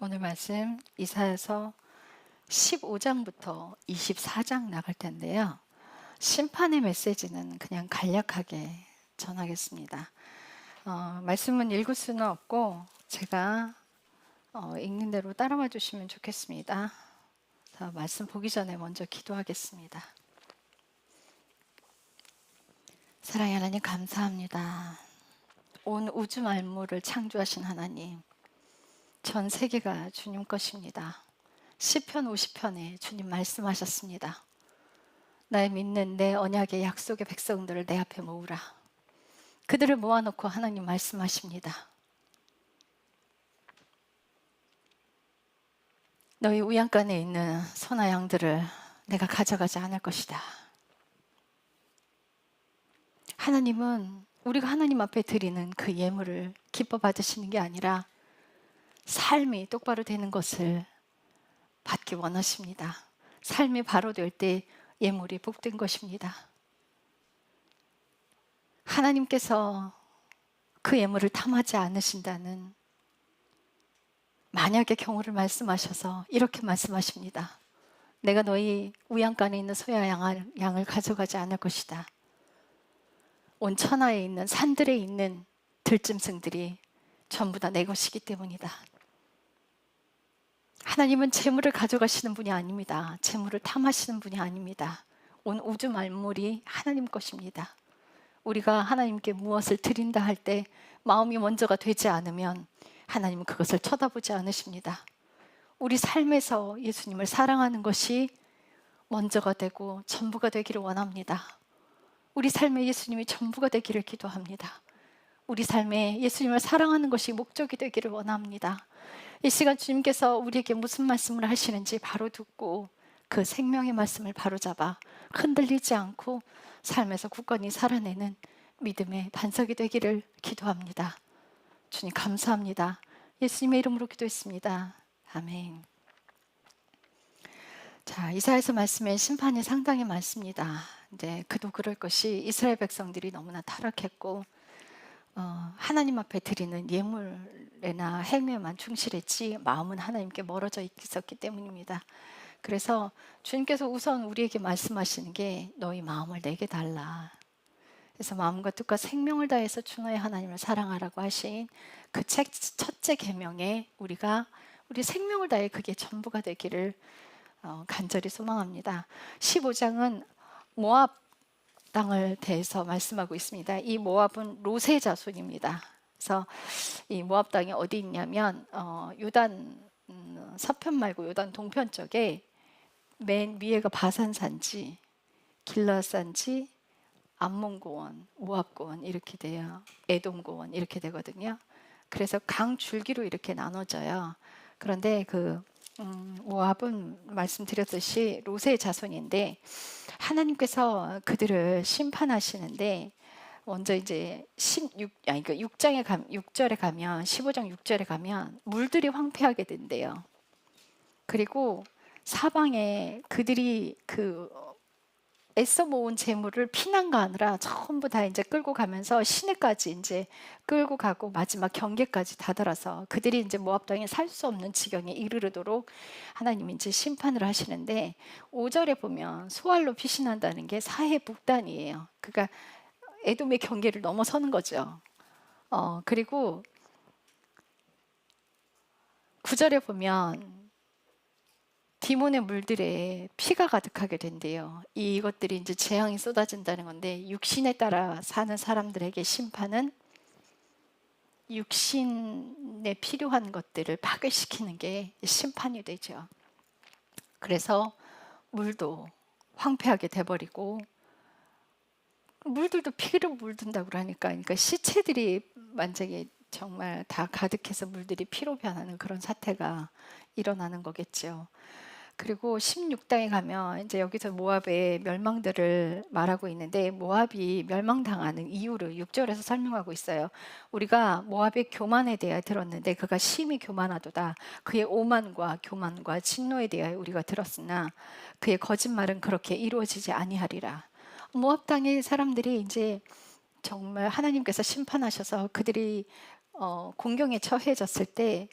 오늘 말씀 이사야서 15장부터 24장 나갈 텐데요. 심판의 메시지는 그냥 간략하게 전하겠습니다. 말씀은 읽을 수는 없고 제가 읽는 대로 따라와 주시면 좋겠습니다. 자, 말씀 보기 전에 먼저 기도하겠습니다. 사랑의 하나님 감사합니다. 온 우주 만물을 창조하신 하나님, 전 세계가 주님 것입니다. 시편 50편에 주님 말씀하셨습니다. 나의 믿는 내 언약의 약속의 백성들을 내 앞에 모으라. 그들을 모아놓고 하나님 말씀하십니다. 너희 우양간에 있는 소나 양들을 내가 가져가지 않을 것이다. 하나님은 우리가 하나님 앞에 드리는 그 예물을 기뻐 받으시는 게 아니라 삶이 똑바로 되는 것을 받기 원하십니다. 삶이 바로 될 때 예물이 복된 것입니다. 하나님께서 그 예물을 탐하지 않으신다는 만약의 경우를 말씀하셔서 이렇게 말씀하십니다. 내가 너희 우양간에 있는 소야 양을 가져가지 않을 것이다. 온 천하에 있는 산들에 있는 들짐승들이 전부 다 내 것이기 때문이다. 하나님은 재물을 가져가시는 분이 아닙니다. 재물을 탐하시는 분이 아닙니다. 온 우주 만물이 하나님 것입니다. 우리가 하나님께 무엇을 드린다 할 때 마음이 먼저가 되지 않으면 하나님은 그것을 쳐다보지 않으십니다. 우리 삶에서 예수님을 사랑하는 것이 먼저가 되고 전부가 되기를 원합니다. 우리 삶에 예수님이 전부가 되기를 기도합니다. 우리 삶에 예수님을 사랑하는 것이 목적이 되기를 원합니다. 이 시간 주님께서 우리에게 무슨 말씀을 하시는지 바로 듣고 그 생명의 말씀을 바로잡아 흔들리지 않고 삶에서 굳건히 살아내는 믿음의 반석이 되기를 기도합니다. 주님 감사합니다. 예수님의 이름으로 기도했습니다. 아멘. 자, 이사야서 말씀에 심판이 상당히 많습니다. 이제 그도 그럴 것이 이스라엘 백성들이 너무나 타락했고 하나님 앞에 드리는 예물에나 행위에만 충실했지 마음은 하나님께 멀어져 있었기 때문입니다. 그래서 주님께서 우선 우리에게 말씀하시는 게 너희 마음을 내게 달라. 그래서 마음과 뜻과 생명을 다해서 주 너의 하나님을 사랑하라고 하신 그 첫째 계명에 우리가 우리 생명을 다해 그게 전부가 되기를 간절히 소망합니다. 15장은 모압 땅을 대해서 말씀하고 있습니다. 이 모압은 롯의 자손입니다. 그래서 이 모압 땅이 어디 있냐면 요단 서편 말고 요단 동편 쪽에 맨 위에가 바산 산지, 길라 산지, 암몬 고원, 모압 고원 이렇게 돼요. 에돔 고원 이렇게 되거든요. 그래서 강 줄기로 이렇게 나눠져요. 그런데 모압은 말씀드렸듯이 롯의 자손인데 하나님께서 그들을 심판하시는데 먼저 이제 6절에 가면 15장 6절에 가면 물들이 황폐하게 된대요. 그리고 사방에 그들이 애써 모은 재물을 피난 가느라 전부 다 이제 끌고 가면서 시내까지 이제 끌고 가고 마지막 경계까지 다다라서 그들이 이제 모압 땅에 살 수 없는 지경에 이르르도록 하나님이 이제 심판을 하시는데 5절에 보면 소알로 피신한다는 게 사해 북단이에요. 그러니까 에돔의 경계를 넘어서는 거죠. 그리고 9절에 보면 디몬의 물들에 피가 가득하게 된대요. 이것들이 이제 재앙이 쏟아진다는 건데 육신에 따라 사는 사람들에게 심판은 육신에 필요한 것들을 파괴시키는 게 심판이 되죠. 그래서 물도 황폐하게 돼버리고 물들도 피를 물든다고 그러니까 시체들이 만약에 정말 다 가득해서 물들이 피로 변하는 그런 사태가 일어나는 거겠죠. 그리고 16장에 가면 이제 여기서 모압의 멸망들을 말하고 있는데 모압이 멸망당하는 이유를 6절에서 설명하고 있어요. 우리가 모압의 교만에 대하여 들었는데 그가 심히 교만하도다. 그의 오만과 교만과 진노에 대하여 우리가 들었으나 그의 거짓말은 그렇게 이루어지지 아니하리라. 모압 땅의 사람들이 이제 정말 하나님께서 심판하셔서 그들이 공경에 처해졌을 때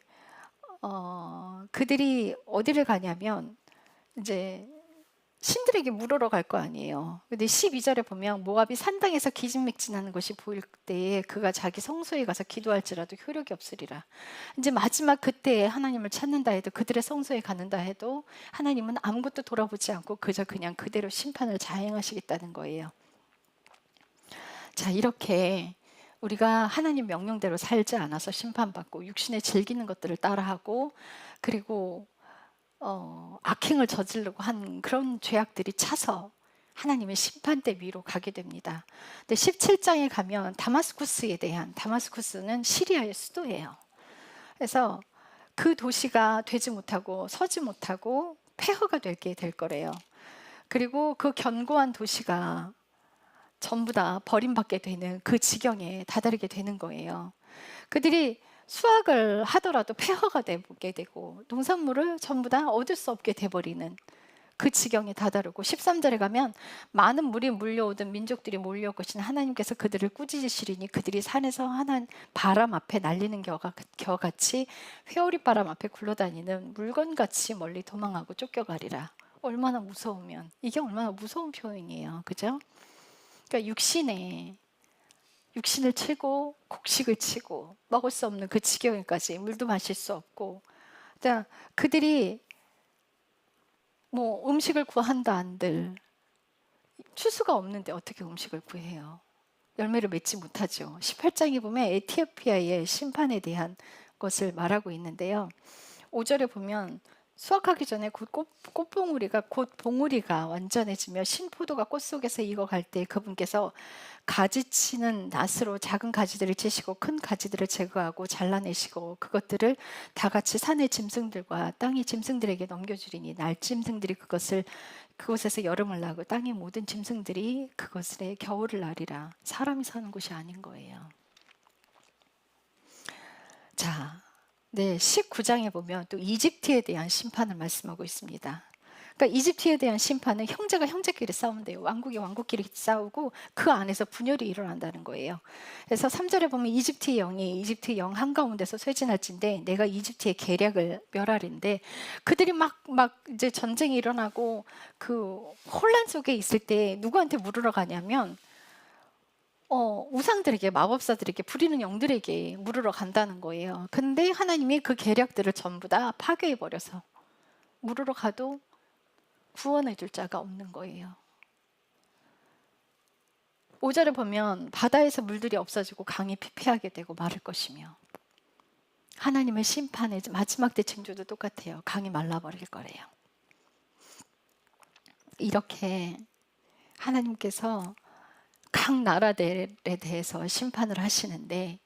그들이 어디를 가냐면 이제 신들에게 물으러 갈 거 아니에요. 근데 12절에 보면 모압이 산당에서 기진맥진하는 것이 보일 때에 그가 자기 성소에 가서 기도할지라도 효력이 없으리라. 이제 마지막 그때에 하나님을 찾는다 해도, 그들의 성소에 가는다 해도 하나님은 아무것도 돌아보지 않고 그저 그냥 그대로 심판을 자행하시겠다는 거예요. 자, 이렇게 우리가 하나님 명령대로 살지 않아서 심판받고 육신에 즐기는 것들을 따라하고, 그리고 악행을 저지르고 한 그런 죄악들이 차서 하나님의 심판대 위로 가게 됩니다. 근데 17장에 가면 다마스쿠스는 시리아의 수도예요. 그래서 그 도시가 되지 못하고 서지 못하고 폐허가 되게 될 거래요. 그리고 그 견고한 도시가 전부 다 버림받게 되는 그 지경에 다다르게 되는 거예요. 그들이 수확을 하더라도 폐허가 되게 되고 농산물을 전부 다 얻을 수 없게 돼버리는 그 지경에 다다르고, 13절에 가면 많은 물이 몰려오던 민족들이 몰려올 것이니 하나님께서 그들을 꾸짖으시리니 그들이 산에서 하나님 바람 앞에 날리는 겨같이 회오리 바람 앞에 굴러다니는 물건같이 멀리 도망하고 쫓겨가리라. 얼마나 무서우면, 이게 얼마나 무서운 표현이에요. 그죠? 그러니까 육신을 치고 곡식을 치고 먹을 수 없는 그 지경까지, 물도 마실 수 없고. 그러니까 그들이 뭐 음식을 구한다 한들 추수가 없는데 어떻게 음식을 구해요? 열매를 맺지 못하죠. 18장에 보면 에티오피아의 심판에 대한 것을 말하고 있는데요. 5절에 보면 수확하기 전에 곧 봉우리가 완전해지며 신포도가 꽃 속에서 익어갈 때 그분께서 가지치는 낫으로 작은 가지들을 치시고 큰 가지들을 제거하고 잘라내시고 그것들을 다 같이 산의 짐승들과 땅의 짐승들에게 넘겨주리니 날짐승들이 그곳에서 여름을 나고 땅의 모든 짐승들이 그것에 겨울을 나리라. 사람이 사는 곳이 아닌 거예요. 자, 네, 19장에 보면 또 이집트에 대한 심판을 말씀하고 있습니다. 그러니까 이집트에 대한 심판은 형제가 형제끼리 싸운대요. 왕국이 왕국끼리 싸우고 그 안에서 분열이 일어난다는 거예요. 그래서 3절에 보면 이집트의 영 한가운데서 쇠진할진데 내가 이집트의 계략을 멸하리인데, 그들이 막 이제 전쟁이 일어나고 그 혼란 속에 있을 때 누구한테 물으러 가냐면 우상들에게, 마법사들에게, 부리는 영들에게 물으러 간다는 거예요. 근데 하나님이 그 계략들을 전부 다 파괴해버려서 물으러 가도 구원해 줄 자가 없는 거예요. 5절에 보면 바다에서 물들이 없어지고 강이 피폐하게 되고 마를 것이며, 하나님의 심판의 마지막 때 징조도 똑같아요. 강이 말라버릴 거래요. 이렇게 하나님께서 각 나라들에 대해서 심판을 하시는데,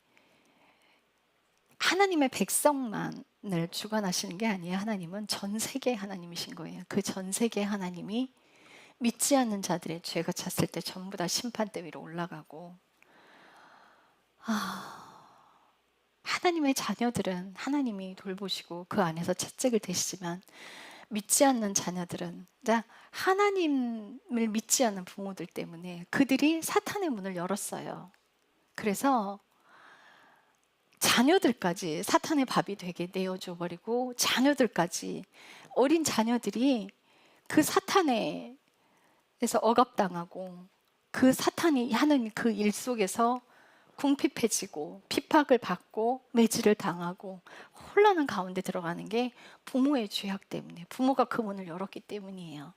하나님의 백성만을 주관하시는 게 아니에요. 하나님은 전 세계 하나님이신 거예요. 그 전 세계 하나님이 믿지 않는 자들의 죄가 찼을 때 전부 다 심판대 위로 올라가고, 하나님의 자녀들은 하나님이 돌보시고 그 안에서 채찍을 대시지만, 믿지 않는 자녀들은, 하나님을 믿지 않는 부모들 때문에 그들이 사탄의 문을 열었어요. 그래서 자녀들까지 사탄의 밥이 되게 내어줘 버리고, 자녀들까지, 어린 자녀들이 그 사탄에서 억압당하고 그 사탄이 하는 그 일 속에서 궁핍해지고 핍박을 받고 매질을 당하고 혼란한 가운데 들어가는 게 부모의 죄악 때문에, 부모가 그 문을 열었기 때문이에요.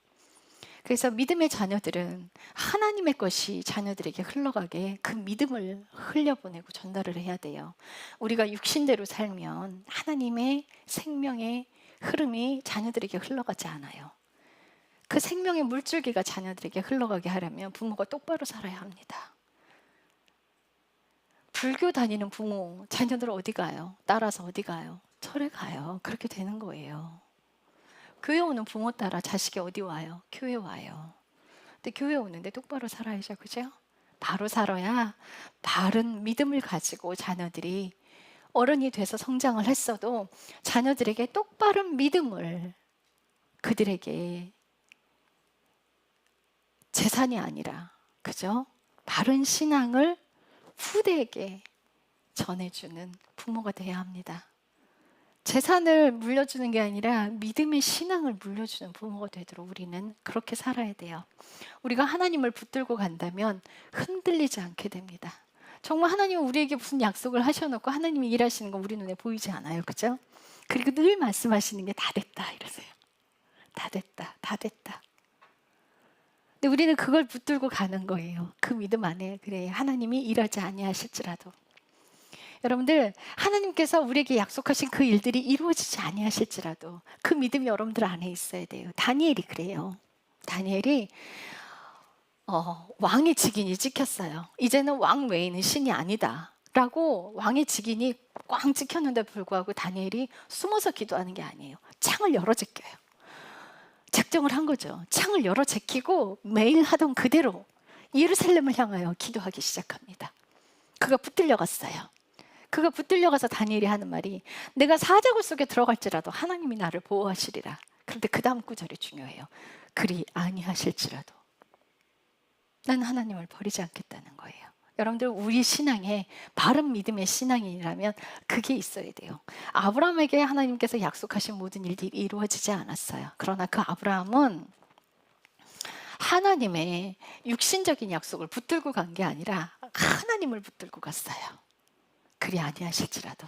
그래서 믿음의 자녀들은 하나님의 것이 자녀들에게 흘러가게 그 믿음을 흘려보내고 전달을 해야 돼요. 우리가 육신대로 살면 하나님의 생명의 흐름이 자녀들에게 흘러가지 않아요. 그 생명의 물줄기가 자녀들에게 흘러가게 하려면 부모가 똑바로 살아야 합니다. 불교 다니는 부모, 자녀들 어디 가요? 따라서 어디 가요? 절에 가요. 그렇게 되는 거예요. 교회 오는 부모 따라 자식이 어디 와요? 교회 와요. 근데 교회 오는데 똑바로 살아야죠. 그죠? 바로 살아야 바른 믿음을 가지고 자녀들이 어른이 돼서 성장을 했어도 자녀들에게 똑바른 믿음을, 그들에게 재산이 아니라, 그죠? 바른 신앙을 후대에게 전해주는 부모가 돼야 합니다. 재산을 물려주는 게 아니라 믿음의 신앙을 물려주는 부모가 되도록 우리는 그렇게 살아야 돼요. 우리가 하나님을 붙들고 간다면 흔들리지 않게 됩니다. 정말 하나님은 우리에게 무슨 약속을 하셔놓고 하나님이 일하시는 거 우리 눈에 보이지 않아요. 그죠? 그리고 늘 말씀하시는 게 다 됐다 이러세요. 다 됐다, 다 됐다. 근데 우리는 그걸 붙들고 가는 거예요. 그 믿음 안에 그래 하나님이 일하지 아니하실지라도. 여러분들 하나님께서 우리에게 약속하신 그 일들이 이루어지지 아니하실지라도 그 믿음이 여러분들 안에 있어야 돼요. 다니엘이 그래요. 다니엘이 왕의 직인이 찍혔어요. 이제는 왕 외에는 신이 아니다 라고 왕의 직인이 꽝 찍혔는데 불구하고 다니엘이 숨어서 기도하는 게 아니에요. 창을 열어 제껴요. 작정을 한 거죠. 창을 열어 제끼고 매일 하던 그대로 예루살렘을 향하여 기도하기 시작합니다. 그가 붙들려 갔어요. 그가 붙들려 가서 다니엘이 하는 말이 내가 사자굴 속에 들어갈지라도 하나님이 나를 보호하시리라. 그런데 그 다음 구절이 중요해요. 그리 아니하실지라도 난 하나님을 버리지 않겠다는 거예요. 여러분들 우리 신앙에 바른 믿음의 신앙이라면 그게 있어야 돼요. 아브라함에게 하나님께서 약속하신 모든 일들이 이루어지지 않았어요. 그러나 그 아브라함은 하나님의 육신적인 약속을 붙들고 간 게 아니라 하나님을 붙들고 갔어요. 그리 아니하실지라도.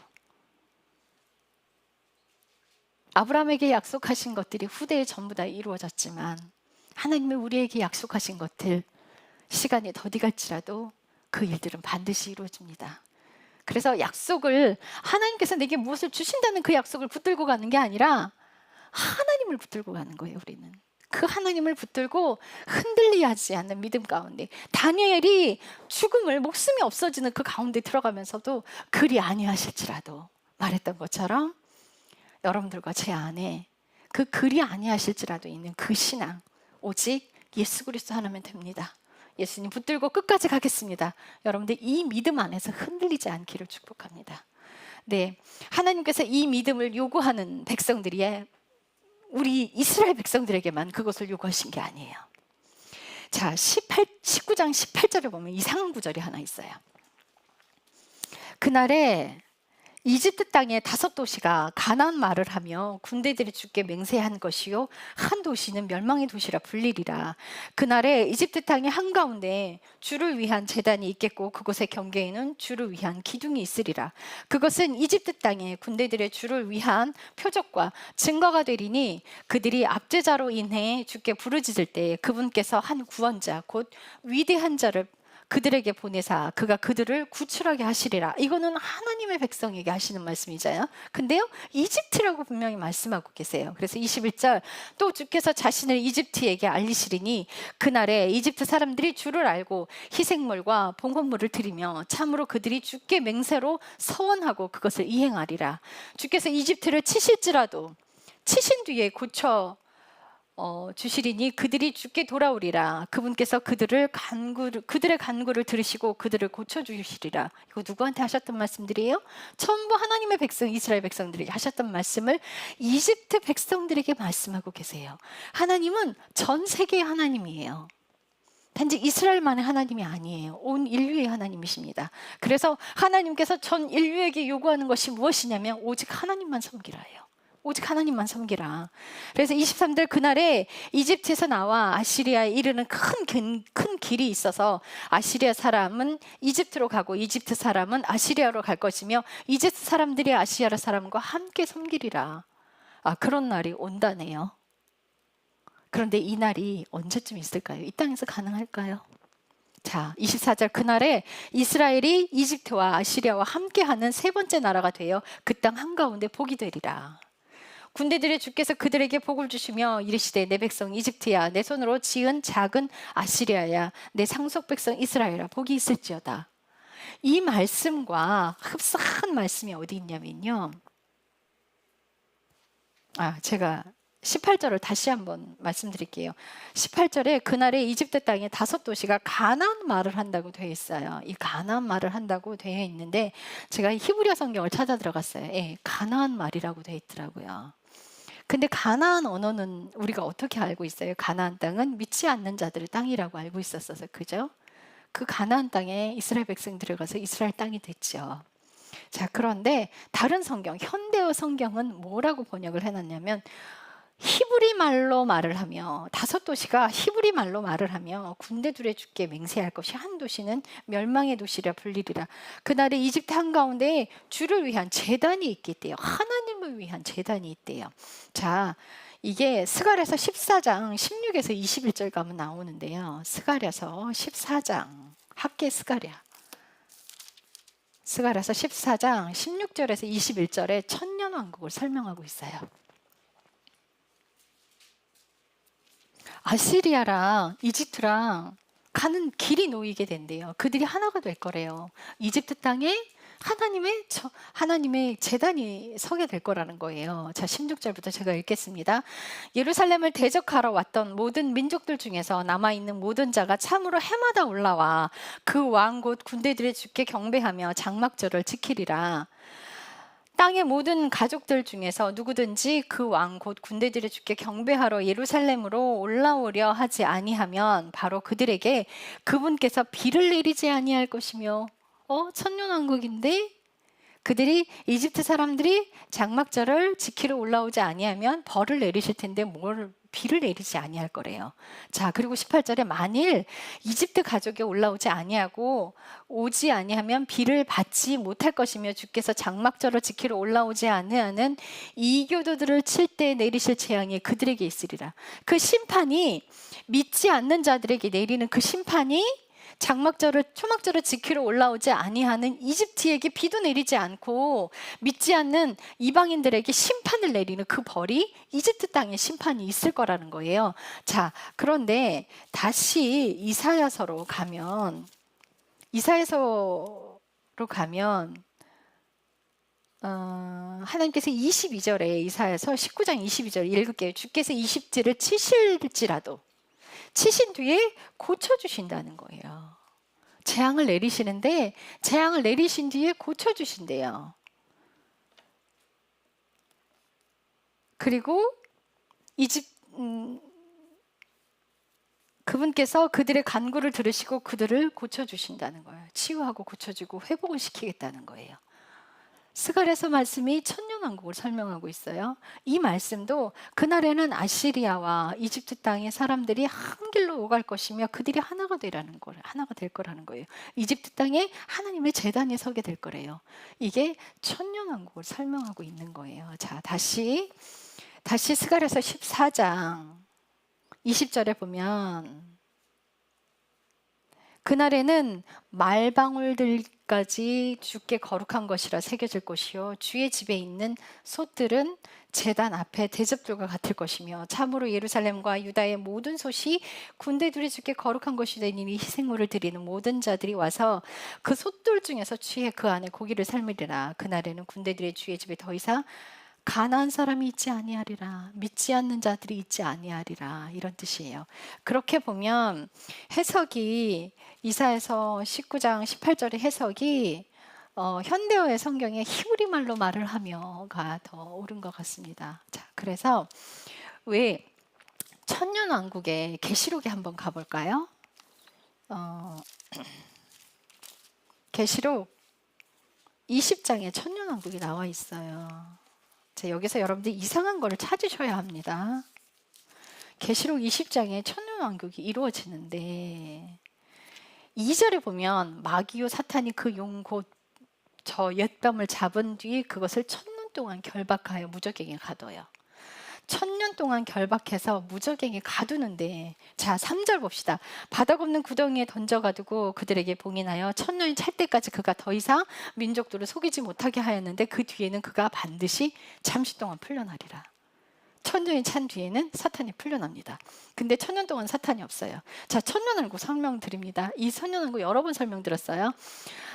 아브라함에게 약속하신 것들이 후대에 전부 다 이루어졌지만 하나님이 우리에게 약속하신 것들 시간이 더디 갈지라도 그 일들은 반드시 이루어집니다. 그래서 약속을 하나님께서 내게 무엇을 주신다는 그 약속을 붙들고 가는 게 아니라 하나님을 붙들고 가는 거예요. 우리는 그 하나님을 붙들고 흔들리지 않는 믿음 가운데 다니엘이 죽음을 목숨이 없어지는 그 가운데 들어가면서도 그리 아니하실지라도 말했던 것처럼 여러분들과 제 안에 그 그리 아니하실지라도 있는 그 신앙 오직 예수 그리스도 하나면 됩니다. 예수님 붙들고 끝까지 가겠습니다. 여러분들 이 믿음 안에서 흔들리지 않기를 축복합니다. 네, 하나님께서 이 믿음을 요구하는 백성들이 우리 이스라엘 백성들에게만 그것을 요구하신 게 아니에요. 자, 19장 18절에 보면 이상한 구절이 하나 있어요. 그날에 이집트 땅의 5도시가 가나안 말을 하며 군대들이 주께 맹세한 것이요 한 도시는 멸망의 도시라 불리리라. 그날에 이집트 땅의 한가운데 주를 위한 제단이 있겠고 그곳의 경계에는 주를 위한 기둥이 있으리라. 그것은 이집트 땅의 군대들의 주를 위한 표적과 증거가 되리니 그들이 압제자로 인해 주께 부르짖을 때 그분께서 한 구원자 곧 위대한 자를 그들에게 보내사 그가 그들을 구출하게 하시리라. 이거는 하나님의 백성에게 하시는 말씀이잖아요. 근데요 이집트라고 분명히 말씀하고 계세요. 그래서 21절 또 주께서 자신을 이집트에게 알리시리니 그날에 이집트 사람들이 주를 알고 희생물과 봉헌물을 드리며 참으로 그들이 주께 맹세로 서원하고 그것을 이행하리라. 주께서 이집트를 치실지라도 치신 뒤에 고쳐 주시리니 그들이 주께 돌아오리라. 그분께서 그들의 간구를 들으시고 그들을 고쳐주시리라. 이거 누구한테 하셨던 말씀들이에요? 전부 하나님의 백성 이스라엘 백성들에게 하셨던 말씀을 이집트 백성들에게 말씀하고 계세요. 하나님은 전 세계의 하나님이에요. 단지 이스라엘만의 하나님이 아니에요. 온 인류의 하나님이십니다. 그래서 하나님께서 전 인류에게 요구하는 것이 무엇이냐면 오직 하나님만 섬기라 해요. 오직 하나님만 섬기라. 그래서 23절 그날에 이집트에서 나와 아시리아에 이르는 큰 길이 있어서 아시리아 사람은 이집트로 가고 이집트 사람은 아시리아로 갈 것이며 이집트 사람들이 아시리아 사람과 함께 섬기리라. 그런 날이 온다네요. 그런데 이 날이 언제쯤 있을까요? 이 땅에서 가능할까요? 자, 24절 그날에 이스라엘이 이집트와 아시리아와 함께하는 세 번째 나라가 되어 그 땅 한가운데 복이 되리라. 군대들의 주께서 그들에게 복을 주시며 이르시되 내 백성 이집트야 내 손으로 지은 작은 아시리아야 내 상속 백성 이스라엘아 복이 있을지어다. 이 말씀과 흡사한 말씀이 어디 있냐면요. 제가 18절을 다시 한번 말씀드릴게요. 18절에 그날에 이집트 땅에 5도시가 가나안 말을 한다고 되어 있어요. 이 가나안 말을 한다고 되어 있는데 제가 히브리어 성경을 찾아 들어갔어요. 가나안 말이라고 되어 있더라고요. 근데 가나안 언어는 우리가 어떻게 알고 있어요? 가나안 땅은 믿지 않는 자들의 땅이라고 알고 있었어서 그죠? 그 가나안 땅에 이스라엘 백성들이 가서 이스라엘 땅이 됐죠. 자, 그런데 다른 성경, 현대어 성경은 뭐라고 번역을 해놨냐면 히브리 말로 말을 하며, 5도시가 히브리 말로 말을 하며 군대들의 주께 맹세할 것이 한 도시는 멸망의 도시라 불리리라. 그날에 이집트 한가운데에 주를 위한 제단이 있겠대요. 하나님을 위한 제단이 있대요. 자, 이게 스가랴서 14장 16에서 21절 가면 나오는데요. 스가랴서 14장, 학계 스가랴서 14장 16절에서 21절에 천년왕국을 설명하고 있어요. 아시리아랑 이집트랑 가는 길이 놓이게 된대요. 그들이 하나가 될 거래요. 이집트 땅에 하나님의 제단이 서게 될 거라는 거예요. 자, 16절부터 제가 읽겠습니다. 예루살렘을 대적하러 왔던 모든 민족들 중에서 남아있는 모든 자가 참으로 해마다 올라와 그 왕 곧 군대들의 주께 경배하며 장막절을 지키리라. 땅의 모든 가족들 중에서 누구든지 그 왕 곧 군대들의 주께 경배하러 예루살렘으로 올라오려 하지 아니하면 바로 그들에게 그분께서 비를 내리지 아니할 것이며, 천년왕국인데 그들이 이집트 사람들이 장막절을 지키러 올라오지 아니하면 벌을 내리실 텐데 비를 내리지 아니할 거래요. 자, 그리고 18절에 만일 이집트 가족이 올라오지 아니하고 오지 아니하면 비를 받지 못할 것이며 주께서 장막절을 지키러 올라오지 아니하는 이교도들을 칠 때 내리실 재앙이 그들에게 있으리라. 그 심판이, 믿지 않는 자들에게 내리는 그 심판이 초막절을 지키러 올라오지 아니하는 이집트에게 비도 내리지 않고 믿지 않는 이방인들에게 심판을 내리는 그 벌이 이집트 땅에 심판이 있을 거라는 거예요. 자, 그런데 다시 이사야서로 가면 하나님께서 22절에 이사야서 19장 22절 읽을게요. 주께서 이집트를 치실지라도 치신 뒤에 고쳐주신다는 거예요. 재앙을 내리시는데 재앙을 내리신 뒤에 고쳐주신대요. 그리고 그분께서 그들의 간구를 들으시고 그들을 고쳐주신다는 거예요. 치유하고 고쳐주고 회복을 시키겠다는 거예요. 스가랴서 말씀이 천년왕국을 설명하고 있어요. 이 말씀도 그날에는 아시리아와 이집트 땅의 사람들이 한 길로 오갈 것이며 그들이 하나가 될 거라는 거예요. 이집트 땅에 하나님의 제단이 서게 될 거래요. 이게 천년왕국을 설명하고 있는 거예요. 자, 다시 스가랴서 14장 20절에 보면 그날에는 말방울들까지 주께 거룩한 것이라 새겨질 것이요 주의 집에 있는 솥들은 제단 앞에 대접들과 같을 것이며 참으로 예루살렘과 유다의 모든 솥이 군대들이 주께 거룩한 것이 되니 희생물을 드리는 모든 자들이 와서 그 솥들 중에서 취해 그 안에 고기를 삶으리라. 그날에는 군대들의 주의 집에 더 이상 가난한 사람이 있지 아니하리라. 믿지 않는 자들이 있지 아니하리라. 이런 뜻이에요. 그렇게 보면 해석이 이사야서 19장 18절의 해석이 현대어의 성경에 히브리 말로 말을 하며가 더 옳은 것 같습니다. 자, 그래서 왜 천년왕국의 계시록에 한번 가볼까요? 계시록 20장에 천년왕국이 나와 있어요. 자, 여기서 여러분들 이상한 거를 찾으셔야 합니다. 계시록 20장에 천년왕국이 이루어지는데 2절에 보면 마귀요 사탄이 그 용 곧 저 옛밤을 잡은 뒤 그것을 1000년 동안 결박하여 무적에게 가둬요. 1000년 동안 결박해서 무적에게 가두는데, 자 3절 봅시다. 바닥 없는 구덩이에 던져가두고 그들에게 봉인하여 1000년이 찰 때까지 그가 더 이상 민족들을 속이지 못하게 하였는데 그 뒤에는 그가 반드시 잠시 동안 풀려나리라. 1000년이 찬 뒤에는 사탄이 풀려납니다. 근데 1000년 동안 사탄이 없어요. 자, 천년왕국 설명드립니다. 이 천년왕국 여러 번 설명드렸어요.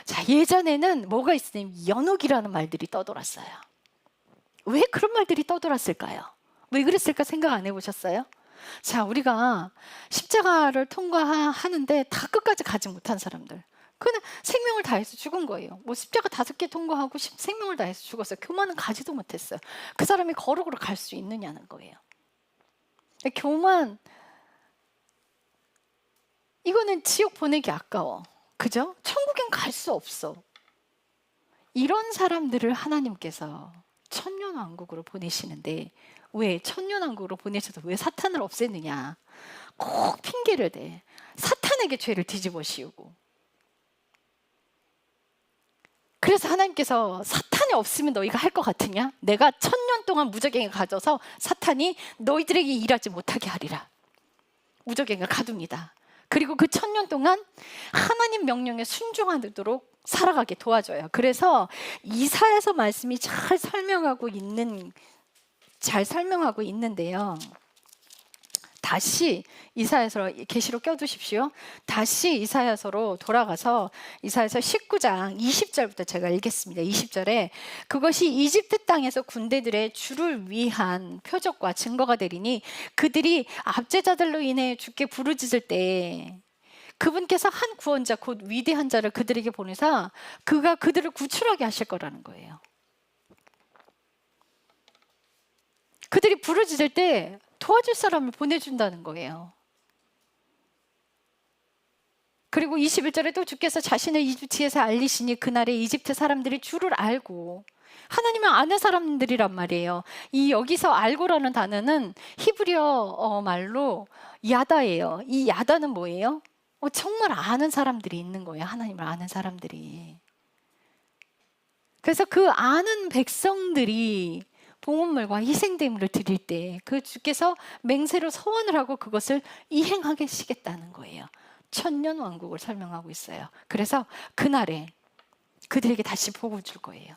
자, 예전에는 뭐가 있으냐면 연옥이라는 말들이 떠돌았어요. 왜 그런 말들이 떠돌았을까요? 왜 그랬을까 생각 안 해보셨어요? 자, 우리가 십자가를 통과하는데 다 끝까지 가지 못한 사람들, 그냥 생명을 다해서 죽은 거예요. 뭐 십자가 5개 통과하고 생명을 다해서 죽었어요. 교만은 가지도 못했어요. 그 사람이 거룩으로 갈 수 있느냐는 거예요. 교만, 이거는 지옥 보내기 아까워. 그죠? 천국엔 갈 수 없어. 이런 사람들을 하나님께서 천년왕국으로 보내시는데, 왜 천년왕국으로 보내셔서 왜 사탄을 없애느냐, 꼭 핑계를 대. 사탄에게 죄를 뒤집어 씌우고. 그래서 하나님께서 사탄이 없으면 너희가 할 것 같으냐? 내가 1000년 동안 무적행을 가져서 사탄이 너희들에게 일하지 못하게 하리라. 무적행을 가둡니다. 그리고 그 1000년 동안 하나님 명령에 순종하도록 살아가게 도와줘요. 그래서 이사야서 말씀이 잘 설명하고 있는데요. 다시 이사야서 계시로 껴두십시오. 다시 이사야서로 돌아가서 이사야서 19장 20절부터 제가 읽겠습니다. 20절에 그것이 이집트 땅에서 군대들의 주를 위한 표적과 증거가 되리니 그들이 압제자들로 인해 주께 부르짖을 때 그분께서 한 구원자 곧 위대한 자를 그들에게 보내사 그가 그들을 구출하게 하실 거라는 거예요. 그들이 부르짖을 때 도와줄 사람을 보내준다는 거예요. 그리고 21절에 또 주께서 자신을 이집트에서 알리시니 그날에 이집트 사람들이 주를 알고, 하나님을 아는 사람들이란 말이에요. 이 여기서 알고라는 단어는 히브리어 말로 야다예요. 이 야다는 뭐예요? 정말 아는 사람들이 있는 거예요. 하나님을 아는 사람들이. 그래서 그 아는 백성들이 봉헌물과 희생제물을 드릴 때 그 주께서 맹세로 서원을 하고 그것을 이행하게 하시겠다는 거예요. 천년 왕국을 설명하고 있어요. 그래서 그날에 그들에게 다시 복을 줄 거예요.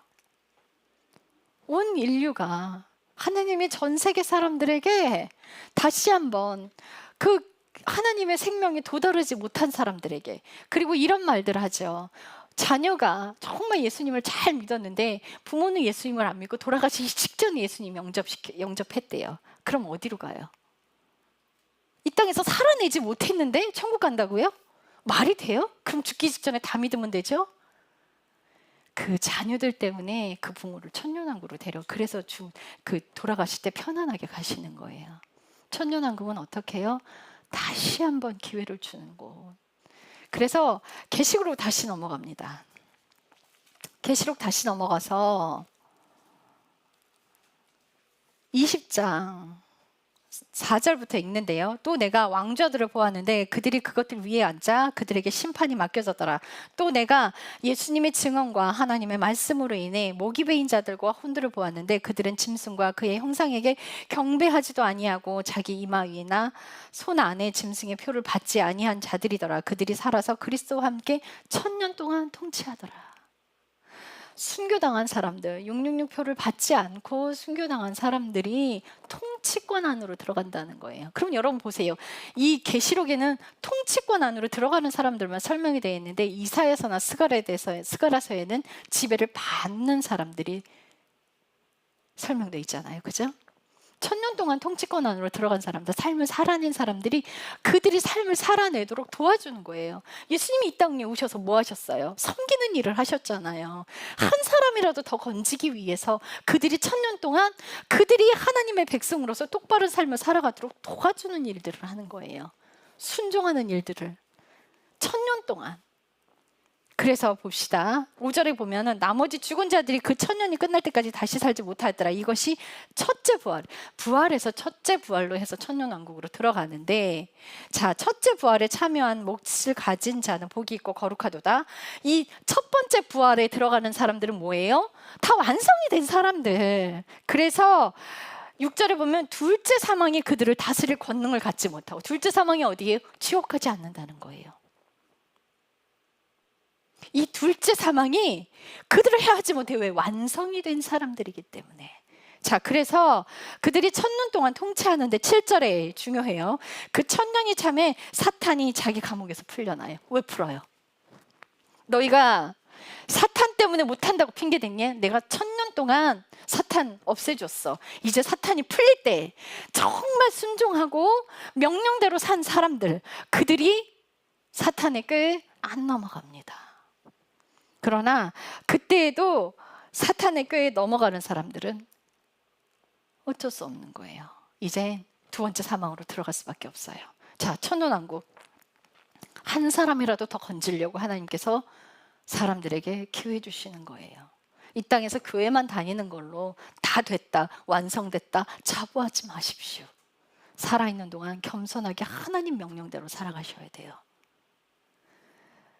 온 인류가 하나님의 전 세계 사람들에게 다시 한번 그 하나님의 생명에 도달하지 못한 사람들에게, 그리고 이런 말들 하죠. 자녀가 정말 예수님을 잘 믿었는데 부모는 예수님을 안 믿고 돌아가시기 직전에 예수님 영접했대요. 그럼 어디로 가요? 이 땅에서 살아내지 못했는데 천국 간다고요? 말이 돼요? 그럼 죽기 직전에 다 믿으면 되죠? 그 자녀들 때문에 그 부모를 천년왕국으로 그래서 돌아가실 때 편안하게 가시는 거예요. 천년왕국은 어떻게 해요? 다시 한번 기회를 주는 곳. 그래서 계시록으로 다시 넘어갑니다. 계시록 다시 넘어가서 20장 4절부터 읽는데요. 또 내가 왕좌들을 보았는데 그들이 그것들 위에 앉아 그들에게 심판이 맡겨졌더라. 또 내가 예수님의 증언과 하나님의 말씀으로 인해 목이 베인 자들과 혼들을 보았는데 그들은 짐승과 그의 형상에게 경배하지도 아니하고 자기 이마 위나 손 안에 짐승의 표를 받지 아니한 자들이더라. 그들이 살아서 그리스도와 함께 1000년 동안 통치하더라. 순교당한 사람들, 666표를 받지 않고 순교당한 사람들이 통치권 안으로 들어간다는 거예요. 그럼 여러분 보세요. 이 계시록에는 통치권 안으로 들어가는 사람들만 설명이 되어 있는데 이사야서나 스가랴서에는 지배를 받는 사람들이 설명되어 있잖아요. 그죠? 1000년 동안 통치권 안으로 들어간 사람들, 삶을 살아낸 사람들이 그들이 삶을 살아내도록 도와주는 거예요. 예수님이 이 땅에 오셔서 뭐 하셨어요? 섬기는 일을 하셨잖아요. 한 사람이라도 더 건지기 위해서 그들이 1000년 동안 그들이 하나님의 백성으로서 똑바른 삶을 살아가도록 도와주는 일들을 하는 거예요. 순종하는 일들을 1000년 동안. 그래서 봅시다. 5절에 보면은 나머지 죽은 자들이 그 1000년이 끝날 때까지 다시 살지 못하였더라. 이것이 첫째 부활에서 첫째 부활로 해서 천년왕국으로 들어가는데, 자, 첫째 부활에 참여한 몫을 가진 자는 복이 있고 거룩하도다. 이 첫 번째 부활에 들어가는 사람들은 뭐예요? 다 완성이 된 사람들. 그래서 6절에 보면 둘째 사망이 그들을 다스릴 권능을 갖지 못하고, 둘째 사망이 어디예요? 지옥하지 않는다는 거예요. 이 둘째 사망이 그들을 해하지 못해. 왜? 완성이 된 사람들이기 때문에. 자, 그래서 그들이 1000년 동안 통치하는데 7절에 중요해요. 그 1000년이 참에 사탄이 자기 감옥에서 풀려나요. 왜 풀어요? 너희가 사탄 때문에 못한다고 핑계댔니? 내가 1000년 동안 사탄 없애줬어. 이제 사탄이 풀릴 때 정말 순종하고 명령대로 산 사람들, 그들이 사탄의 꾀에 안 넘어갑니다. 그러나 그때에도 사탄의 꾀에 넘어가는 사람들은 어쩔 수 없는 거예요. 이제 두 번째 사망으로 들어갈 수밖에 없어요. 자, 천년왕국. 한 사람이라도 더 건지려고 하나님께서 사람들에게 기회 주시는 거예요. 이 땅에서 교회만 다니는 걸로 다 됐다, 완성됐다 자부하지 마십시오. 살아있는 동안 겸손하게 하나님 명령대로 살아가셔야 돼요.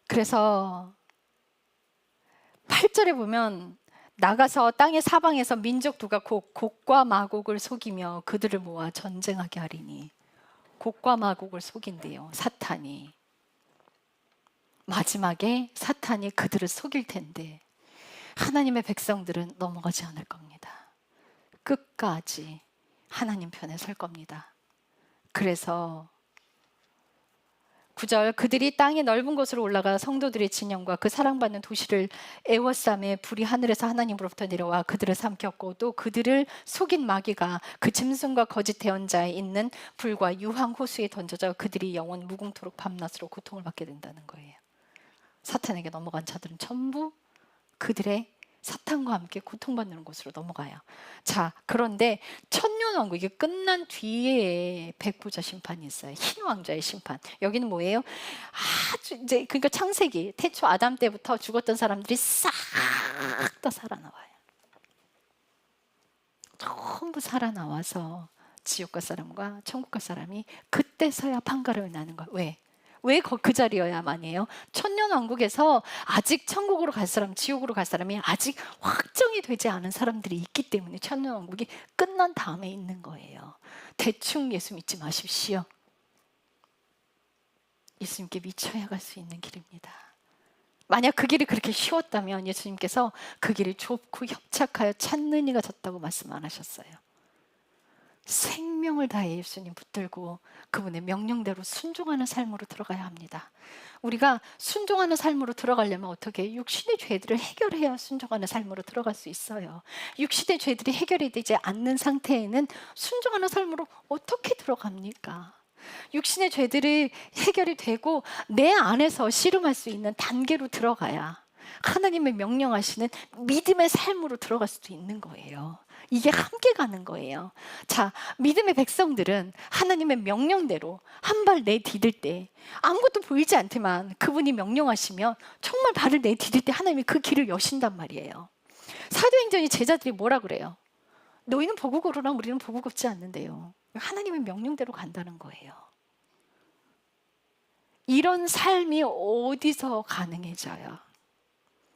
그래서 8절에 보면 나가서 땅의 사방에서 민족 두가 곡과 마곡을 속이며 그들을 모아 전쟁하게 하리니. 곡과 마곡을 속인대요, 사탄이. 마지막에 사탄이 그들을 속일 텐데 하나님의 백성들은 넘어가지 않을 겁니다. 끝까지 하나님 편에 설 겁니다. 그래서 9절, 그들이 땅의 넓은 곳으로 올라가 성도들의 진영과 그 사랑받는 도시를 에워싸매 불이 하늘에서 하나님으로부터 내려와 그들을 삼켰고, 또 그들을 속인 마귀가 그 짐승과 거짓 대언자에 있는 불과 유황 호수에 던져져 그들이 영원 무궁토록 밤낮으로 고통을 받게 된다는 거예요. 사탄에게 넘어간 자들은 전부 그들의 사탄과 함께 고통받는 곳으로 넘어가요. 자, 그런데 천년왕국, 이게 끝난 뒤에 백보자 심판이 있어요. 흰 왕좌의 심판. 여기는 뭐예요? 아주 이제, 그러니까 창세기 태초 아담 때부터 죽었던 사람들이 싹 다 살아나와요. 전부 살아나와서 지옥과 사람과 천국과 사람이 그때서야 판가름이 나는 거예요. 왜? 왜 그 자리여야만이에요? 천년왕국에서 아직 천국으로 갈 사람, 지옥으로 갈 사람이 아직 확정이 되지 않은 사람들이 있기 때문에 천년왕국이 끝난 다음에 있는 거예요. 대충 예수 믿지 마십시오. 예수님께 미쳐야 갈 수 있는 길입니다. 만약 그 길이 그렇게 쉬웠다면 예수님께서 그 길이 좁고 협착하여 찾는 이가 졌다고 말씀 안 하셨어요. 생명을 다해 예수님 붙들고 그분의 명령대로 순종하는 삶으로 들어가야 합니다. 우리가 순종하는 삶으로 들어가려면 어떻게? 육신의 죄들을 해결해야 순종하는 삶으로 들어갈 수 있어요. 육신의 죄들이 해결이 되지 않는 상태에는 순종하는 삶으로 어떻게 들어갑니까? 육신의 죄들이 해결이 되고 내 안에서 씨름할 수 있는 단계로 들어가야 하나님의 명령하시는 믿음의 삶으로 들어갈 수도 있는 거예요. 이게 함께 가는 거예요. 자, 믿음의 백성들은 하나님의 명령대로 한 발 내디딜 때 아무것도 보이지 않지만 그분이 명령하시면 정말 발을 내디딜 때 하나님이 그 길을 여신단 말이에요. 사도행전이 제자들이 뭐라 그래요? 너희는 보고 걸으나 우리는 보고 걷지 않는데요. 하나님의 명령대로 간다는 거예요. 이런 삶이 어디서 가능해져요?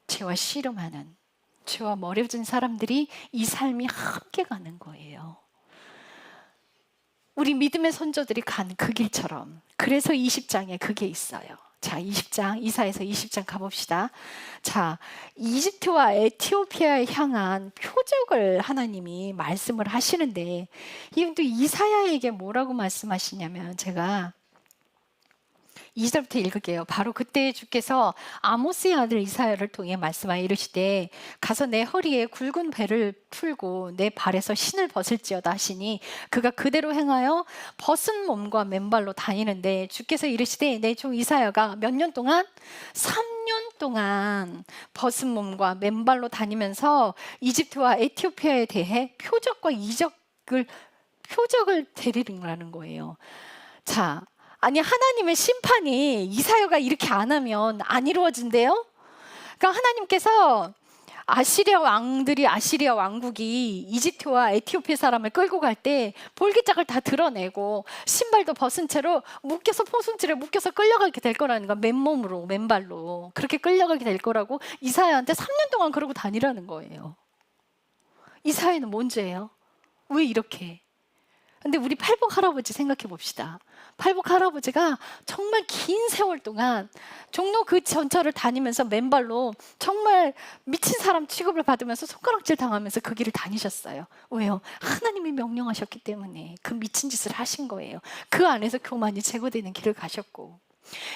죄와 씨름하는, 죄와 멀어진 사람들이 이 삶이 함께 가는 거예요. 우리 믿음의 선조들이 간 그 길처럼. 그래서 20장에 그게 있어요. 자, 20장, 이사야서 20장 가봅시다. 자, 이집트와 에티오피아에 향한 표적을 하나님이 말씀을 하시는데, 이분도 이사야에게 뭐라고 말씀하시냐면, 제가 2절부터 읽을게요. 바로 그때 주께서 아모스의 아들 이사야를 통해 말씀하여 이르시되, 가서 내 허리에 굵은 배를 풀고 내 발에서 신을 벗을지어다 하시니, 그가 그대로 행하여 벗은 몸과 맨발로 다니는데, 주께서 이르시되 내 종 이사야가 몇 년 동안? 3년 동안 벗은 몸과 맨발로 다니면서 이집트와 에티오피아에 대해 표적과 표적을 데리는 거예요. 자, 아니, 하나님의 심판이 이사야가 이렇게 안 하면 안 이루어진대요? 그러니까 하나님께서 아시리아 왕국이 이집트와 에티오피아 사람을 끌고 갈 때 볼기짝을 다 드러내고 신발도 벗은 채로 묶여서 포승줄에 묶여서 끌려가게 될 거라는 거야. 맨몸으로, 맨발로 그렇게 끌려가게 될 거라고 이사야한테 3년 동안 그러고 다니라는 거예요. 이사야는 뭔 죄예요? 왜 이렇게? 근데 우리 팔복 할아버지 생각해 봅시다. 팔복 할아버지가 정말 긴 세월 동안 종로 그 전철을 다니면서 맨발로 정말 미친 사람 취급을 받으면서 손가락질 당하면서 그 길을 다니셨어요. 왜요? 하나님이 명령하셨기 때문에 그 미친 짓을 하신 거예요. 그 안에서 교만이 제거되는 길을 가셨고,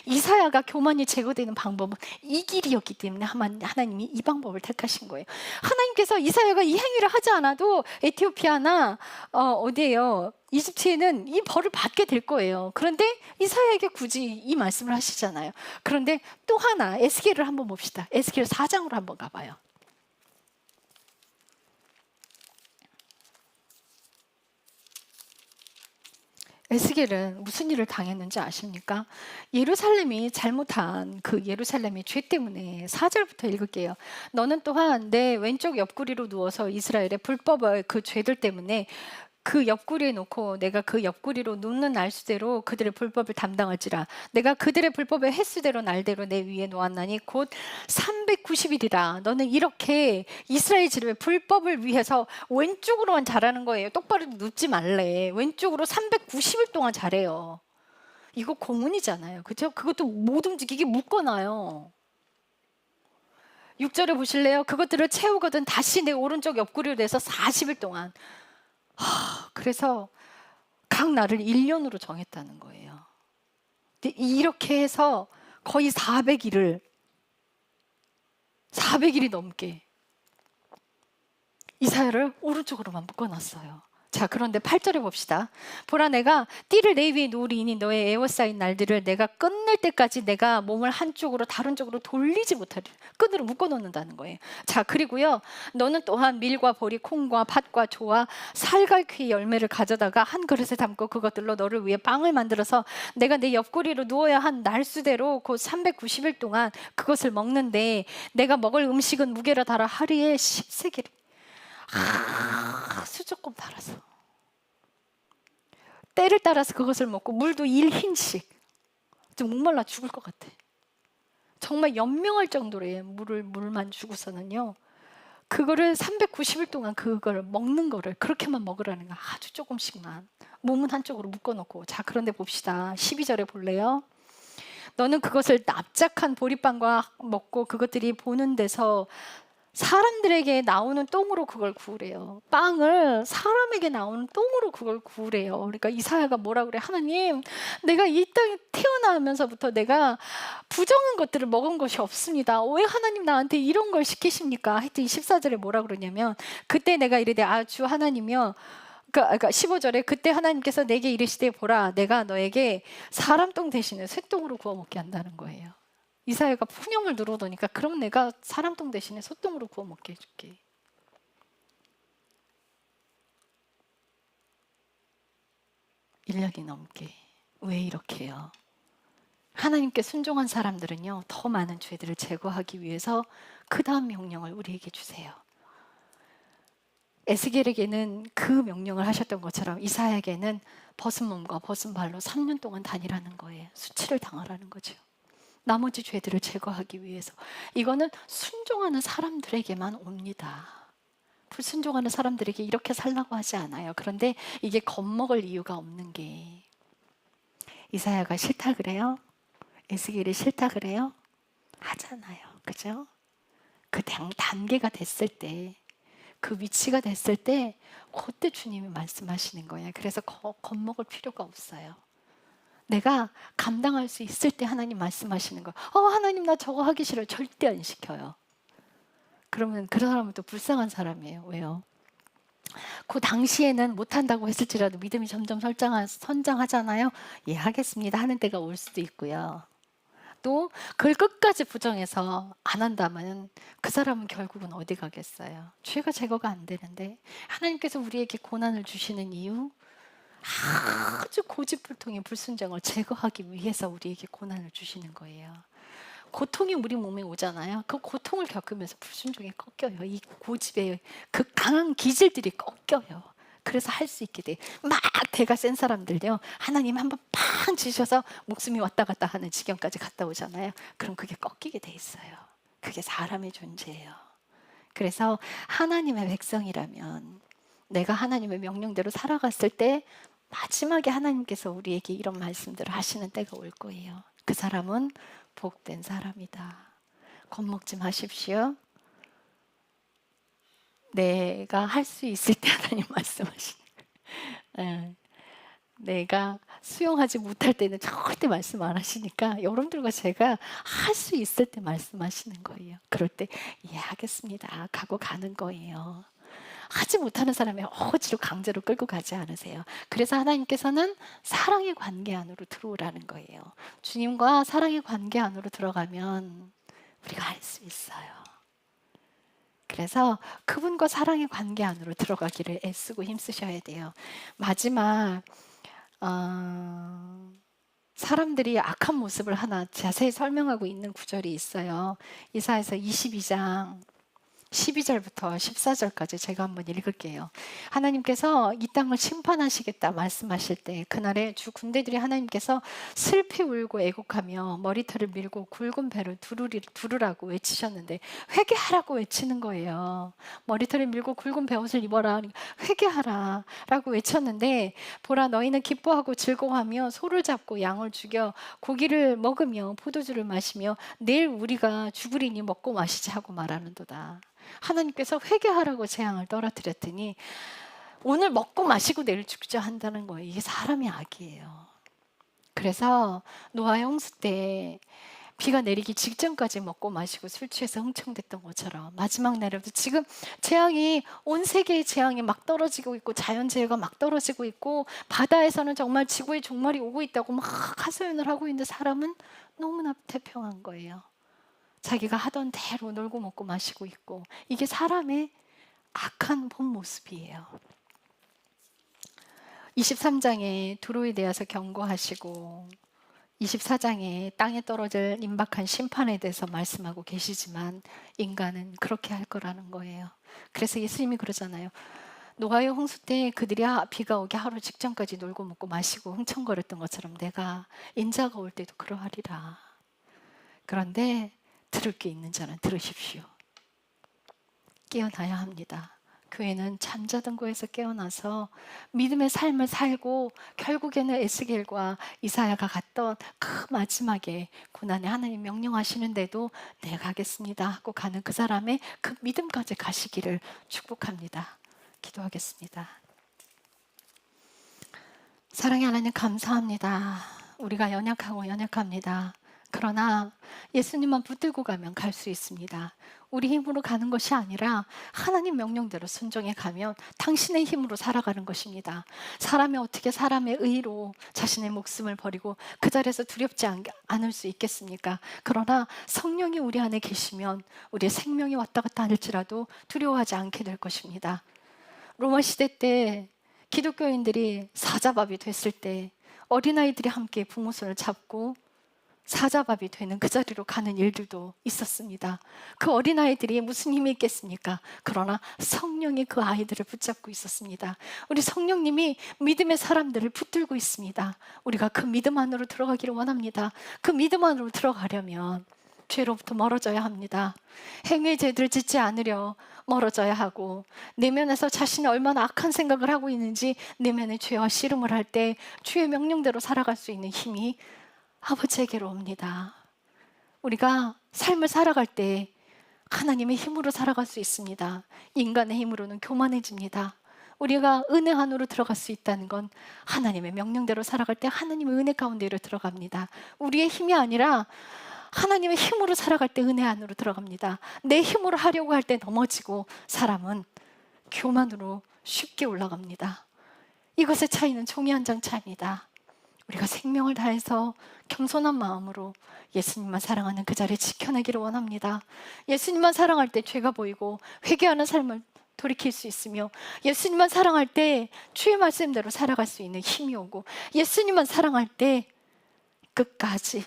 이사야가 교만이 제거되는 방법은 이 길이었기 때문에 하나님이 이 방법을 택하신 거예요. 하나님께서 이사야가 이 행위를 하지 않아도 에티오피아나 어디예요? 이집트에는 이 벌을 받게 될 거예요. 그런데 이사야에게 굳이 이 말씀을 하시잖아요. 그런데 또 하나 에스겔을 한번 봅시다. 에스겔 4장으로 한번 가봐요. 에스겔은 무슨 일을 당했는지 아십니까? 예루살렘이 잘못한 그 예루살렘의 죄 때문에 4절부터 읽을게요. 너는 또한 내 왼쪽 옆구리로 누워서 이스라엘의 불법의 그 죄들 때문에 그 옆구리에 놓고 내가 그 옆구리로 눕는 날수대로 그들의 불법을 담당할지라. 내가 그들의 불법의 횟수대로 날대로 내 위에 놓았나니 곧 390일이라. 너는 이렇게 이스라엘 지름의 불법을 위해서 왼쪽으로만 잘하는 거예요. 똑바로 눕지 말래. 왼쪽으로 390일 동안 잘해요. 이거 고문이잖아요. 그죠? 그것도 못 움직이게 묶어놔요. 6절에 보실래요? 그것들을 채우거든 다시 내 오른쪽 옆구리로 내서 40일 동안. 그래서 각 날을 1년으로 정했다는 거예요. 근데 이렇게 해서 거의 400일이 넘게 이사야를 오른쪽으로만 묶어놨어요. 자, 그런데 8절에 봅시다. 보라, 내가 띠를 내 위에 놓으리니 너의 에워싸인 날들을 내가 끝낼 때까지 내가 몸을 한쪽으로 다른 쪽으로 돌리지 못하리. 끈으로 묶어놓는다는 거예요. 자, 그리고요, 너는 또한 밀과 보리, 콩과 팥과 조와 살갈퀴 열매를 가져다가 한 그릇에 담고 그것들로 너를 위해 빵을 만들어서 내가 내 옆구리로 누워야 한 날수대로 곧 390일 동안 그것을 먹는데 내가 먹을 음식은 무게라 달아 하루에 10세겔. 아주 조금 달아서 때를 따라서 그것을 먹고 물도 1흰씩. 좀 목말라 죽을 것 같아. 정말 연명할 정도로의 물만 주고서는요, 그거를 390일 동안 그걸 먹는 거를 그렇게만 먹으라는 거. 아주 조금씩만 몸은 한쪽으로 묶어놓고. 자, 그런데 봅시다. 12절에 볼래요? 너는 그것을 납작한 보리빵과 먹고 그것들이 보는 데서 사람들에게 나오는 똥으로 그걸 구우래요. 빵을 사람에게 나오는 똥으로 그걸 구우래요. 그러니까 이사야가 뭐라 그래? 하나님, 내가 이 땅에 태어나면서부터 내가 부정한 것들을 먹은 것이 없습니다. 왜 하나님 나한테 이런 걸 시키십니까? 하여튼 14절에 뭐라 그러냐면, 그때 내가 이르되 주 하나님이여, 그러니까 15절에 그때 하나님께서 내게 이르시되 보라, 내가 너에게 사람 똥 대신에 쇠똥으로 구워 먹게 한다는 거예요. 이사야가 푸념을 누르더니까 그럼 내가 사람 똥 대신에 소똥으로 구워 먹게 해줄게. (1년이) 넘게. 왜 이렇게 해요? 하나님께 순종한 사람들은요, 더 많은 죄들을 제거하기 위해서 그 다음 명령을 우리에게 주세요. 에스겔에게는 그 명령을 하셨던 것처럼 이사야에게는 벗은 몸과 벗은 발로 3년 동안 다니라는 거예요. 수치를 당하라는 거죠. 나머지 죄들을 제거하기 위해서. 이거는 순종하는 사람들에게만 옵니다. 불순종하는 사람들에게 이렇게 살라고 하지 않아요. 그런데 이게 겁먹을 이유가 없는 게, 이사야가 싫다 그래요? 에스겔이 싫다 그래요? 하잖아요. 그죠? 그 단계가 됐을 때, 그 위치가 됐을 때 그때 주님이 말씀하시는 거예요. 그래서 겁먹을 필요가 없어요. 내가 감당할 수 있을 때 하나님 말씀하시는 거예요. 하나님 나 저거 하기 싫어요. 절대 안 시켜요. 그러면 그 사람은 또 불쌍한 사람이에요. 왜요? 그 당시에는 못한다고 했을지라도 믿음이 점점 선장하잖아요. 예, 하겠습니다 하는 때가 올 수도 있고요. 또 그걸 끝까지 부정해서 안 한다면 그 사람은 결국은 어디 가겠어요? 죄가 제거가 안 되는데. 하나님께서 우리에게 고난을 주시는 이유, 아주 고집불통의 불순종을 제거하기 위해서 우리에게 고난을 주시는 거예요. 고통이 우리 몸에 오잖아요. 그 고통을 겪으면서 불순종이 꺾여요. 이 고집의 그 강한 기질들이 꺾여요. 그래서 할 수 있게 돼. 막 대가 센 사람들요, 하나님 한번 팡 치셔서 목숨이 왔다 갔다 하는 지경까지 갔다 오잖아요. 그럼 그게 꺾이게 돼 있어요. 그게 사람의 존재예요. 그래서 하나님의 백성이라면 내가 하나님의 명령대로 살아갔을 때 마지막에 하나님께서 우리에게 이런 말씀들을 하시는 때가 올 거예요. 그 사람은 복된 사람이다. 겁먹지 마십시오. 내가 할 수 있을 때 하나님 말씀하시는 거예요. 내가 수용하지 못할 때는 절대 말씀 안 하시니까 여러분들과 제가 할 수 있을 때 말씀하시는 거예요. 그럴 때 이해하겠습니다 가고 가는 거예요. 하지 못하는 사람이 억지로 강제로 끌고 가지 않으세요. 그래서 하나님께서는 사랑의 관계 안으로 들어오라는 거예요. 주님과 사랑의 관계 안으로 들어가면 우리가 할 수 있어요. 그래서 그분과 사랑의 관계 안으로 들어가기를 애쓰고 힘쓰셔야 돼요. 마지막 어, 사람들이 악한 모습을 하나 자세히 설명하고 있는 구절이 있어요. 이사야서 22장 12절부터 14절까지 제가 한번 읽을게요. 하나님께서 이 땅을 심판하시겠다 말씀하실 때 그날에 주 군대들이 하나님께서 슬피 울고 애곡하며 머리털을 밀고 굵은 배를 두르라고 외치셨는데 회개하라고 외치는 거예요. 머리털을 밀고 굵은 배옷을 입어라, 회개하라 라고 외쳤는데 보라, 너희는 기뻐하고 즐거워하며 소를 잡고 양을 죽여 고기를 먹으며 포도주를 마시며 내일 우리가 죽으리니 먹고 마시자 하고 말하는도다. 하나님께서 회개하라고 재앙을 떨어뜨렸더니 오늘 먹고 마시고 내일 죽자 한다는 거예요. 이게 사람의 악이에요. 그래서 노아의 홍수 때 비가 내리기 직전까지 먹고 마시고 술 취해서 흥청댔던 것처럼 마지막 날에도 지금 재앙이, 온 세계의 재앙이 막 떨어지고 있고 자연재해가 막 떨어지고 있고 바다에서는 정말 지구의 종말이 오고 있다고 막 하소연을 하고 있는데 사람은 너무나 태평한 거예요. 자기가 하던 대로 놀고 먹고 마시고 있고, 이게 사람의 악한 본 모습이에요. 23장에 두로에 대해서 경고하시고 24장에 땅에 떨어질 임박한 심판에 대해서 말씀하고 계시지만 인간은 그렇게 할 거라는 거예요. 그래서 예수님이 그러잖아요. 노아의 홍수 때 그들이 비가 오기 하루 직전까지 놀고 먹고 마시고 흥청거렸던 것처럼 내가 인자가 올 때도 그러하리라. 그런데 들을 게 있는 자는 들으십시오. 깨어나야 합니다. 교회는 잠자던 곳에서 깨어나서 믿음의 삶을 살고 결국에는 에스겔과 이사야가 갔던 그 마지막에 고난에 하나님 명령하시는데도 네 가겠습니다 하고 가는 그 사람의 그 믿음까지 가시기를 축복합니다. 기도하겠습니다. 사랑의 하나님, 감사합니다. 우리가 연약하고 연약합니다. 그러나 예수님만 붙들고 가면 갈 수 있습니다. 우리 힘으로 가는 것이 아니라 하나님 명령대로 순종해 가면 당신의 힘으로 살아가는 것입니다. 사람이 어떻게 사람의 의로 자신의 목숨을 버리고 그 자리에서 두렵지 않을 수 있겠습니까? 그러나 성령이 우리 안에 계시면 우리의 생명이 왔다 갔다 할지라도 두려워하지 않게 될 것입니다. 로마 시대 때 기독교인들이 사자밥이 됐을 때 어린아이들이 함께 부모 손을 잡고 사자밥이 되는 그 자리로 가는 일들도 있었습니다. 그 어린아이들이 무슨 힘이 있겠습니까? 그러나 성령이 그 아이들을 붙잡고 있었습니다. 우리 성령님이 믿음의 사람들을 붙들고 있습니다. 우리가 그 믿음 안으로 들어가기를 원합니다. 그 믿음 안으로 들어가려면 죄로부터 멀어져야 합니다. 행위의 죄들을 짓지 않으려 멀어져야 하고, 내면에서 자신이 얼마나 악한 생각을 하고 있는지 내면의 죄와 씨름을 할 때 주의 명령대로 살아갈 수 있는 힘이 아버지에게로 옵니다. 우리가 삶을 살아갈 때 하나님의 힘으로 살아갈 수 있습니다. 인간의 힘으로는 교만해집니다. 우리가 은혜 안으로 들어갈 수 있다는 건 하나님의 명령대로 살아갈 때 하나님의 은혜 가운데로 들어갑니다. 우리의 힘이 아니라 하나님의 힘으로 살아갈 때 은혜 안으로 들어갑니다. 내 힘으로 하려고 할 때 넘어지고 사람은 교만으로 쉽게 올라갑니다. 이것의 차이는 종이 한 장 차이입니다. 우리가 생명을 다해서 겸손한 마음으로 예수님만 사랑하는 그 자리에 지켜내기를 원합니다. 예수님만 사랑할 때 죄가 보이고 회개하는 삶을 돌이킬 수 있으며, 예수님만 사랑할 때 주의 말씀대로 살아갈 수 있는 힘이 오고, 예수님만 사랑할 때 끝까지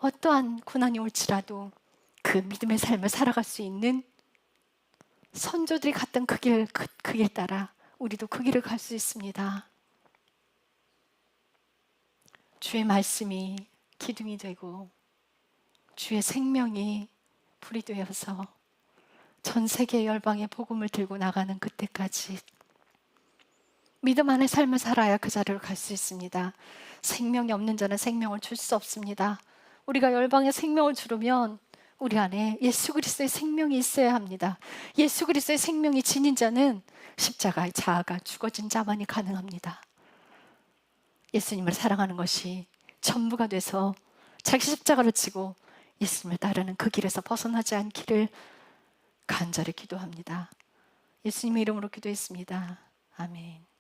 어떠한 고난이 올지라도 그 믿음의 삶을 살아갈 수 있는 선조들이 갔던 그 길 따라 우리도 그 길을 갈 수 있습니다. 주의 말씀이 기둥이 되고 주의 생명이 불이 되어서 전 세계 열방의 복음을 들고 나가는 그때까지 믿음 안에 삶을 살아야 그 자리로 갈 수 있습니다. 생명이 없는 자는 생명을 줄 수 없습니다. 우리가 열방에 생명을 주려면 우리 안에 예수 그리스도의 생명이 있어야 합니다. 예수 그리스도의 생명이 지닌 자는 십자가의 자아가 죽어진 자만이 가능합니다. 예수님을 사랑하는 것이 전부가 돼서 자기 십자가를 지고 예수님을 따르는 그 길에서 벗어나지 않기를 간절히 기도합니다. 예수님의 이름으로 기도했습니다. 아멘.